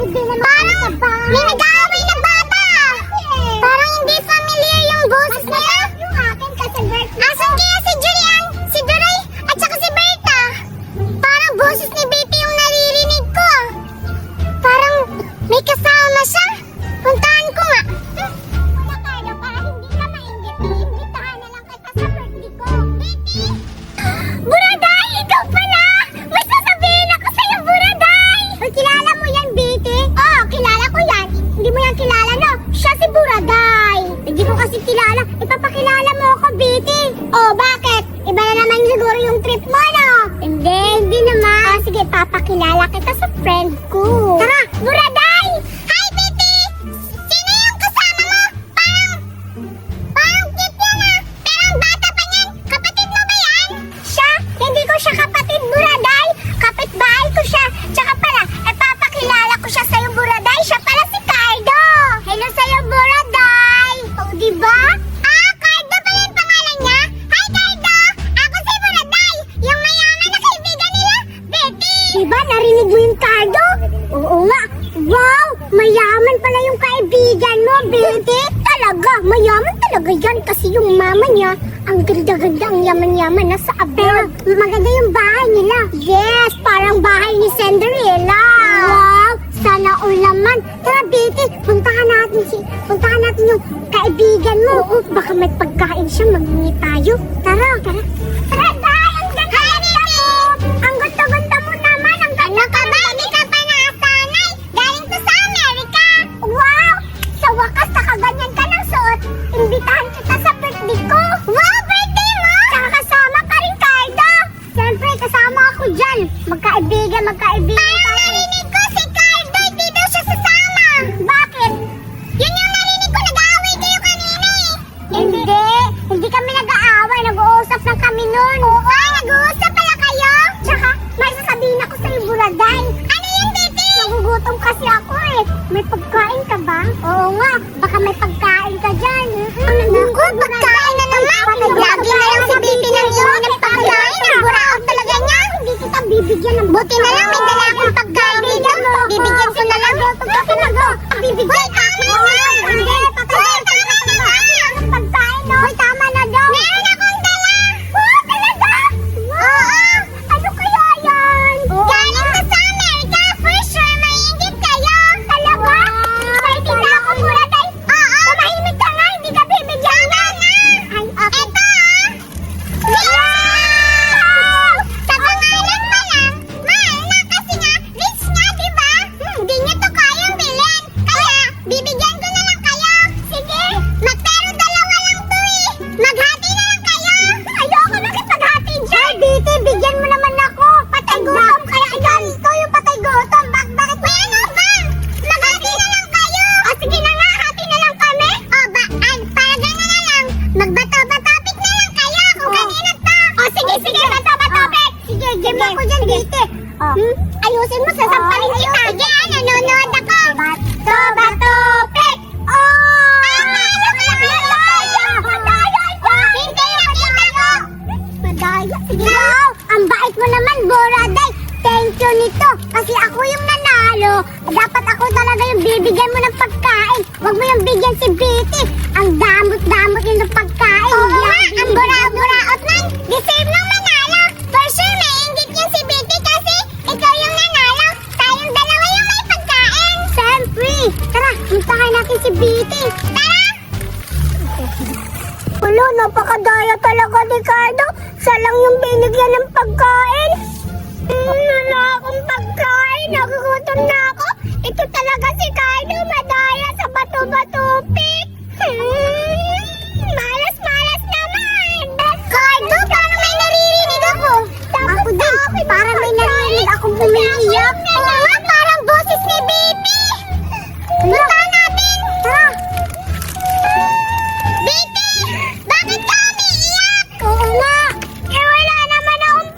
Parang may nag-aaway na bata. Parang hindi familiar yung boses nila. Yung akin kasi birthday. Asan kaya si Julian, si Duray, at saka si Berta? Parang boses ni Betty yung naririnig ko. Parang may kasama siya. Puntahan ko nga. Wala Carlo, para hindi ka mainggit. Iimbitahan na lang kita sa birthday ko. Betty! Buraday! Ikaw pala! May sasabihin ako sa'yo, Buraday! Uy, kilala mo yan, Betty? Oo, kilala ko yan. Hindi mo yan kilala, no? Siya si Buraday. Hindi ko kasi kilala. Ipapakilala mo ako, Betty. Oh, bakit? Iba na naman siguro yung trip mo, no? Hindi naman. Oh, sige, papakilala kita sa friend ko. Tara, Buraday! Hi, Betty! Sino yung kasama mo? Parang cute yan, ah. Pero ang bata pa niyan. Kapatid mo ba yan? Siya? Hindi ko siya kapatid, Buraday. Kapitbahay ko siya. Tsaka pala, papakilala ko siya sa'yo, Buraday. Siya pala si Cardo. Hello sa'yo, Buraday. Oh, diba? Ah, Cardo pala yung pangalan niya? Hi, Cardo! Ako si Buraday, yung mayaman na kaibigan nila, Betty. Diba, narinig mo yung Cardo? Oo nga. Wow, mayaman pala yung kaibigan mo, Betty. Talaga, mayaman talaga yan kasi yung mama niya, ang ganda-ganda, ang yaman-yaman, nasa abroad. Maganda yung bahay nila. Yes, parang bahay ni Cinderella. Wow, sana all naman. Tara, Betty, puntahan natin yung kaibigan mo. Oo, baka may pagkain siya, maghingi tayo. Tara. Tara, Day, ang ganda ko. Ang ganda-ganda mo naman, ang ganda ka ba? Hindi ka pa nasanay. Galing to sa Amerika. Wow, sa wakas, nakaganyan ka ng suot. Imbitahan kita sa birthday ko. Wow, birthday mo! Tsaka kasama ka rin, Cardo. Siyempre, kasama ako dyan. Magkaibigan tayo. Parang narinig ko si Cardo, hindi daw siya sasama. Bakit? Yun yung narinig ko, nag-aaway kayo kanina eh. Hindi kami nag-aaway. Nag-uusap lang kami nun. Ay, nag-uusap pala kayo? Tsaka, may sasabihin ako sa'yo, Buraday. Ano yan, Betty? Nagugutom kasi ako eh. May pagkain ka ba? Oo nga, baka may pagkain ka dyan. Naku, pagkain na naman. Lagi na lang si Betty nang iwan ng pagkain. Ang buraot talaga niya. Hindi kita bibigyan ng buti na lang may dala akong pagkain dito. Bibigyan ko na lang. Bibigyan ka na. Hindi, patay. Tama na nga. Pagkain, no? Hoy, tama na daw. Meron akong dala. Oh, talaga? Oo. Ano kaya yan? Galing ka sa Amerika. For sure, may ingit kayo. Talaga? Excited na ako, Buraday. Oo. Tumahimik ka nga. Hindi ka bibigyan na. Ay, okay. Ito, ah. Wow! Sa pangalan pa lang, mahal na kasi nga, rich nga, diba? Hindi niyo to kayang bilhin. Kaya, bibigyan ko na lang kayo. Sige. Pero dalawa lang to eh. Maghati na lang kayo. Ayoko nakipaghati dyan. Betty, bigyan mo naman ako. Patay gutom. Kaya ikaw yung patay gutom. Bakit? May ano ba? Maghati na lang kayo. O sige na nga, hati na lang kami. O para gano'n na lang. Magbato-batopik na lang kayo kung kanina to. O sige, bato-batopik. Sige, game ako dyan, Betty. Ayusin mo, sasampalin kita. Sige, nanonood ako. Bato-batopik. Madaya. Sige. Wow, ang bait mo naman, Buraday. Thank you nito. Kasi ako yung nanalo. Dapat ako talaga yung bibigyan mo ng pagkain. Huwag mo yung bigyan si Betty. Ang damot-damot yun ng pagkain. Oo nga, ang bura-buraot man. Deserve nang manalo. For sure, may inggit yun si Betty kasi ikaw yung nanalo. Tayong dalawa yung may pagkain. Siyempre. Tara, puntahan natin si Betty. Tara! Wala, napakadaya talaga ni Cardo. Siya lang yung binigyan ng pagkain. Wala akong pagkain. Nagugutom na ako. Ito talaga si Cardo. Madaya sa bato-batopik. Malas-malas naman. Cardo, parang may naririnig ako. Ako din. Parang may naririnig akong umiiyak. Oo nga, parang boses ni Betty. Puntahan natin. Tara. Betty, bakit ka umiiyak? Oo nga. Wala naman akong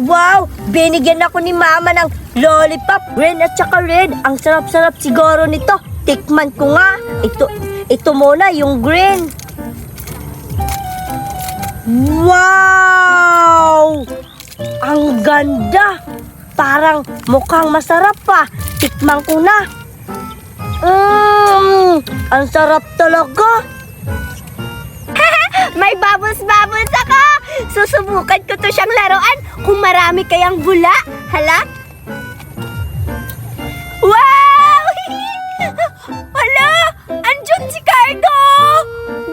Wow! Binigyan ako ni Mama ng lollipop. Green at saka red. Ang sarap-sarap siguro nito. Tikman ko nga. Ito muna, yung green. Wow! Ang ganda! Parang mukhang masarap pa. Tikman ko na. Ang sarap talaga. May bubbles ako! Susubukan ko to siyang laruan kung marami kayang bula. Hala? Wow! Hala! Andyan si Cardo!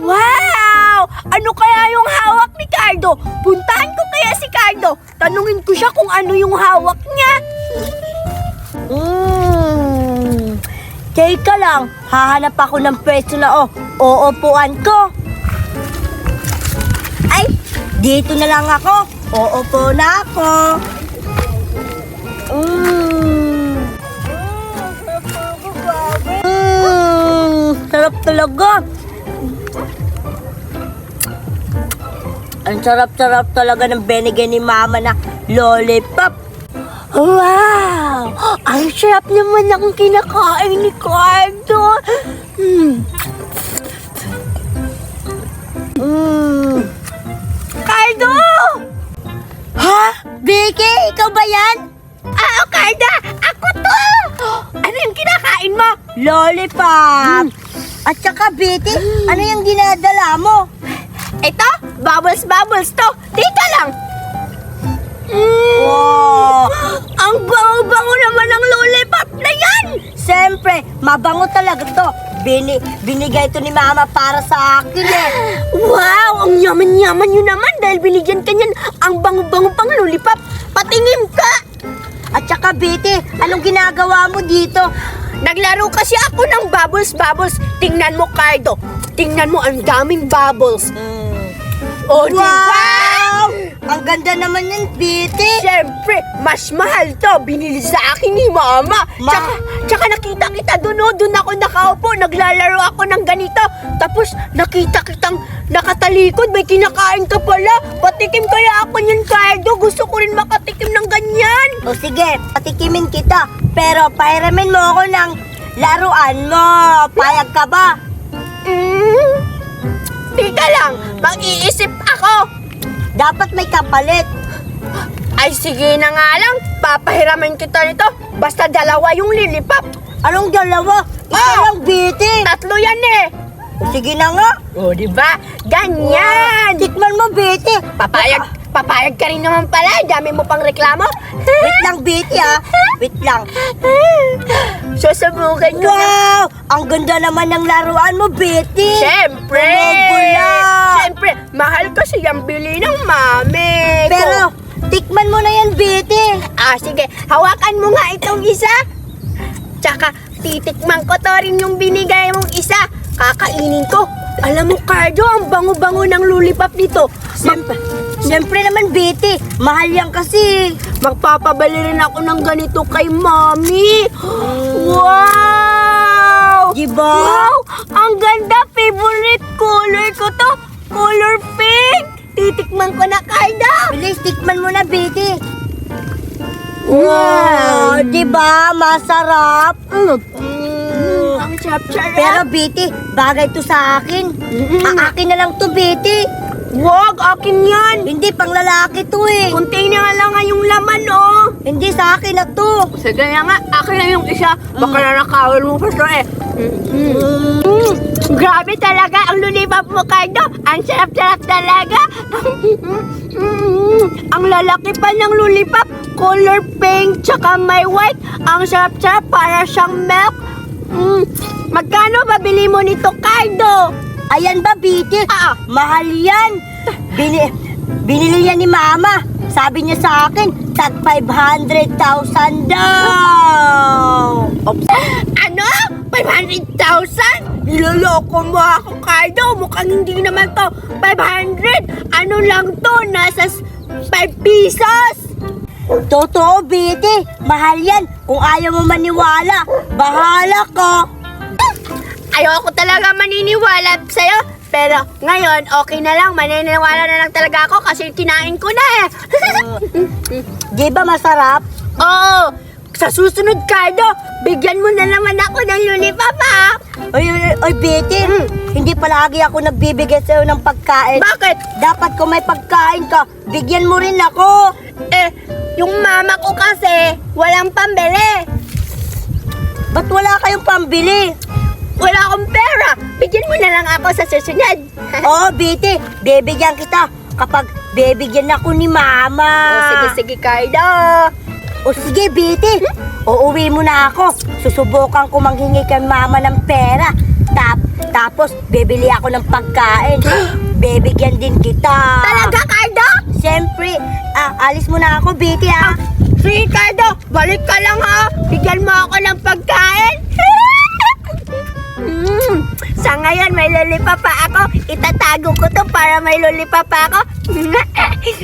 Wow! Ano kaya yung hawak ni Cardo? Puntahan ko kaya si Cardo. Tanungin ko siya kung ano yung hawak niya. Teka lang, hahanap ako ng pwesto na uupuan ko. Ay, dito na lang ako. Uupo na ako. Sarap talaga. Ang sarap-sarap talaga ng binigay ni Mama na lollipop. Wow! Ang sarap naman ng kinakain ni Cardo. Cardo! Ha? Vicky, ikaw ba yan? Carda! Ako to! Ano yung kinakain mo? Lollipop! At saka, Betty, ano yung dinadala mo? Ito, bubbles to. Dito lang. Wow! Ang bango-bango naman ng lollipop na yan! Siyempre, mabango talaga to. Binigay to ni Mama para sa akin eh. Wow! Ang yaman-yaman nyo naman dahil binigyan ka niyan ang bango-bango pang lollipop. Patingin ka! At saka, Betty, anong ginagawa mo dito? Naglaro kasi ako ng bubbles. Tingnan mo, Cardo. Tingnan mo, ang daming bubbles. Oh, Wow! Ang ganda naman yan, Betty. Siyempre, mas mahal to. Binili sa akin ni Mama. Tsaka nakita kita doon ako nakaupo. Naglalaro ako ng ganito. Tapos nakita kitang nakatalikod. May kinakain ka pala. Patikim kaya ako niyan, Cardo. Gusto ko rin makatikim ng ganyan. O sige, patikimin kita. Pero pairamin mo ako ng laruan mo. Payag ka ba? Tika lang, mag-iisip ako. Dapat may kapalit. Ay sige na nga lang, papahiramin kita nito. Basta dalawa yung lilipap. Anong dalawa? Isa lang, Betty. Tatlo yan eh. O sige na nga. O diba? Ganyan. Tikman mo, Betty. Papayag ka rin naman pala. Dami mo pang reklamo. Wait lang, Betty ha. Wait lang. Susubukan ko na. Wow! Ang ganda naman ng laruan mo, Betty. Siyempre. Bumubula. Siyempre, mahal kasi yung bili ng mami ko. Pero, tikman mo na yan, Betty. Sige, hawakan mo nga itong isa. Tsaka, titikman ko to rin yung binigay mong isa. Kakainin ko. Alam mo, Cardo, ang bango-bango ng lollipop nito. Siyempre naman, Betty. Mahal yan kasi. Magpapabali rin ako ng ganito kay Mami. Wow! Diba? Wow! Ang ganda! Favorite color ko to. Color pink. Titikman ko na, Cardo. Bilis, tikman mo na, Betty. Wow! Diba? Masarap. Ang sarap-sarap. Pero, Betty, bagay to sa akin. Akin na lang to, Betty. Wag, akin yan. Hindi, pang lalaki to eh. Kunti na nga lang nga yung laman, oh. Hindi, sa akin na to. Sige na nga, akin na yung isa. Baka nanakawal mo pa ito eh. Grabe talaga ang lollipop mo, Cardo. Ang sarap-sarap talaga. Ang lalaki pa ng lollipop. Color pink, tsaka may white. Ang sarap-sarap, para siyang milk. Magkano ba bili mo nito, Cardo? Ayan ba, Betty? Mahal yan. Binili yan ni Mama. Sabi niya sa akin, tag 500,000 daw. Ano? 500,000? Niloloko mo ako, Cardo. Mukhang hindi naman to 500. Ano lang to? Nasa 5 pesos. Totoo, Betty. Mahal yan. Kung ayaw mo maniwala, bahala ka. Ayoko talaga maniniwala sa'yo. Pero ngayon, okay na lang. Maniniwala na lang talaga ako kasi kinain ko na eh. Di ba masarap? Oo! Sa susunod, Cardo, bigyan mo na naman ako ng lollipop, ha? Ay, Betty, hindi palagi ako nagbibigay sa'yo ng pagkain. Bakit? Dapat kung may pagkain ka, bigyan mo rin ako. Eh, yung mama ko kasi, walang pambili. Ba't wala kayong pambili? Wala akong pera. Bigyan mo na lang ako sa susunod. Oo, Betty, bibigyan kita kapag bibigyan ako ni Mama. Sige, Cardo. O sige, Betty, uuwi mo na ako. Susubukan ko manghingi kay Mama ng pera. Tapos, bibili ako ng pagkain. Bibigyan din kita. Talaga, Cardo? Siyempre, alis mo na ako, Betty, ah. Sige, Cardo. Balik ka lang, ha? Bigyan mo ako ng pagkain. Sa ngayon, may lollipop pa ako. Itatago ko to para may lollipop pa ako.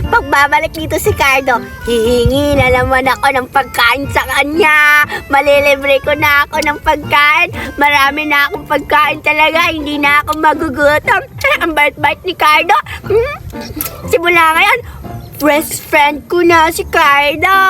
Pagbabalik dito si Cardo, hihingi na naman ako ng pagkain sa kanya. Malilibre ko na ako ng pagkain. Marami na akong pagkain talaga. Hindi na ako magugutom. Ang bait-bait ni Cardo. Simula ngayon, best friend ko na si Cardo.